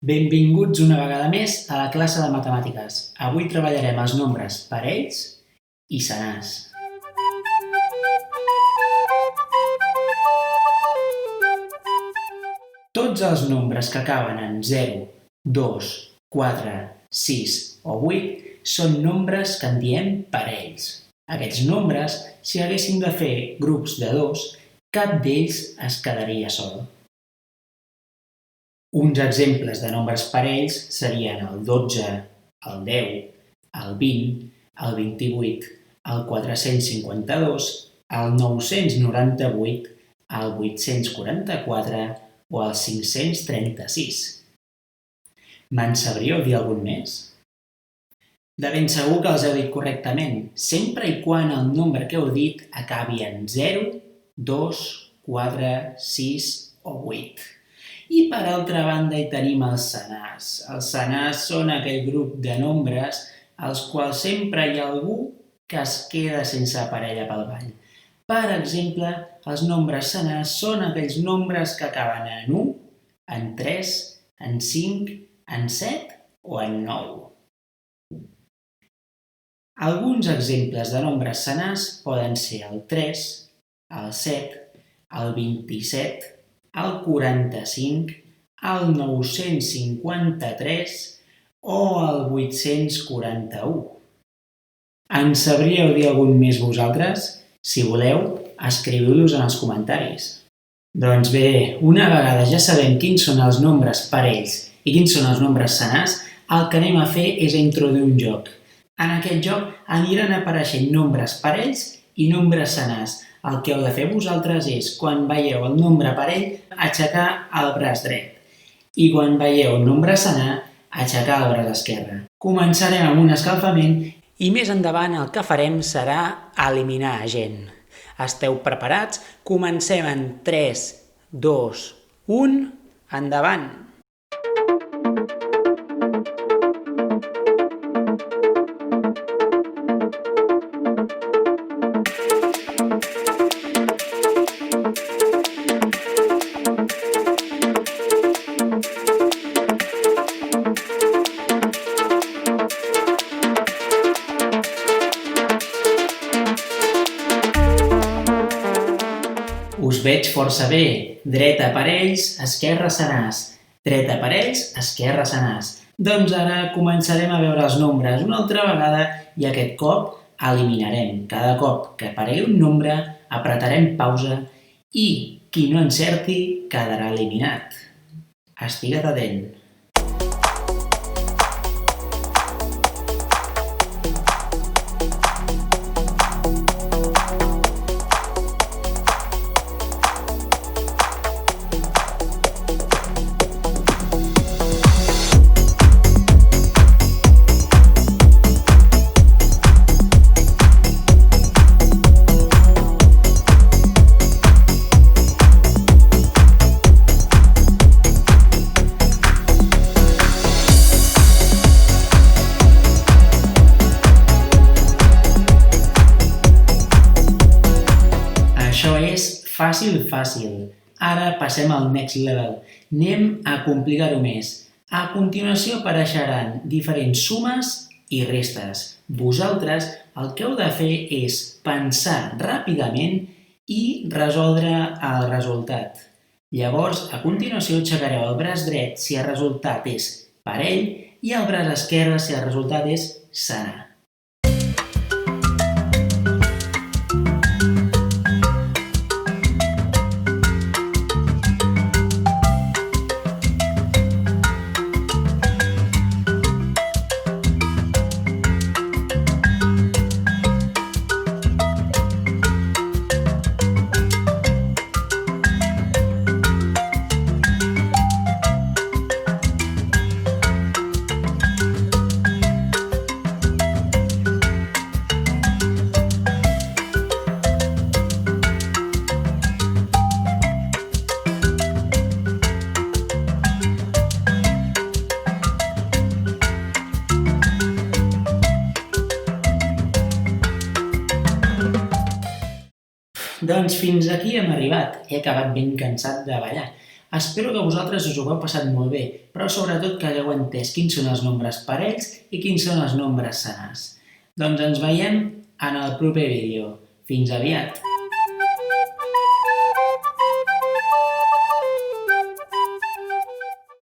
Benvinguts una vegada més a la classe de matemàtiques. Avui treballarem els nombres parells i senars. Tots els nombres que acaben en 0, 2, 4, 6 o 8 són nombres que en diem parells. Aquests nombres, si haguéssim de fer grups de 2, cap d'ells es quedaria sol. Uns exemples de nombres parells serien el 12, el 10, el 20, el 28, el 452, el 998, el 844 o el 536. Me'n sabríeu dir algun més? De ben segur que els heu dit correctament, sempre i quan el nombre que heu dit acabi en 0, 2, 4, 6 o 8. I per altra banda hi tenim els senars. Els senars són aquell grup de nombres als quals sempre hi ha algú que es queda sense parella pel ball. Per exemple, els nombres senars són aquells nombres que acaben en 1, en 3, en 5, en 7 o en 9. Alguns exemples de nombres senars poden ser el 3, el 7, el 27, el 45, el 953 o el 841. En sabríeu dir algun més vosaltres? Si voleu, escriviu-los en els comentaris. Doncs bé, una vegada ja sabem quins són els nombres parells i quins són els nombres senars, el que anem a fer és introduir un joc. En aquest joc aniran apareixent nombres parells i nombres senars. El que heu de fer vosaltres és, quan veieu el nombre parell, aixecar el braç dret. I quan veieu el nombre senar, aixecar el braç esquerre. Començarem amb un escalfament i més endavant el que farem serà eliminar gent. Esteu preparats? Comencem en 3, 2, 1, endavant! Us veig força bé. Dreta parells, esquerra senars. Dreta parells, esquerra senars. Doncs ara començarem a veure els nombres una altra vegada i aquest cop eliminarem. Cada cop que aparegui un nombre, apretarem pausa i qui no encerti quedarà eliminat. Estigues atent. Això és fàcil. Ara passem al next level. Anem a complicar-ho més. A continuació apareixeran diferents sumes i restes. Vosaltres el que heu de fer és pensar ràpidament i resoldre el resultat. Llavors, a continuació, aixecareu el braç dret si el resultat és parell i el braç esquerre si el resultat és senar. Doncs fins aquí hem arribat. He acabat ben cansat de ballar. Espero que vosaltres us ho heu passat molt bé, però sobretot que hagueu entès quins són els nombres parells i quins són els nombres senars. Doncs ens veiem en el proper vídeo. Fins aviat!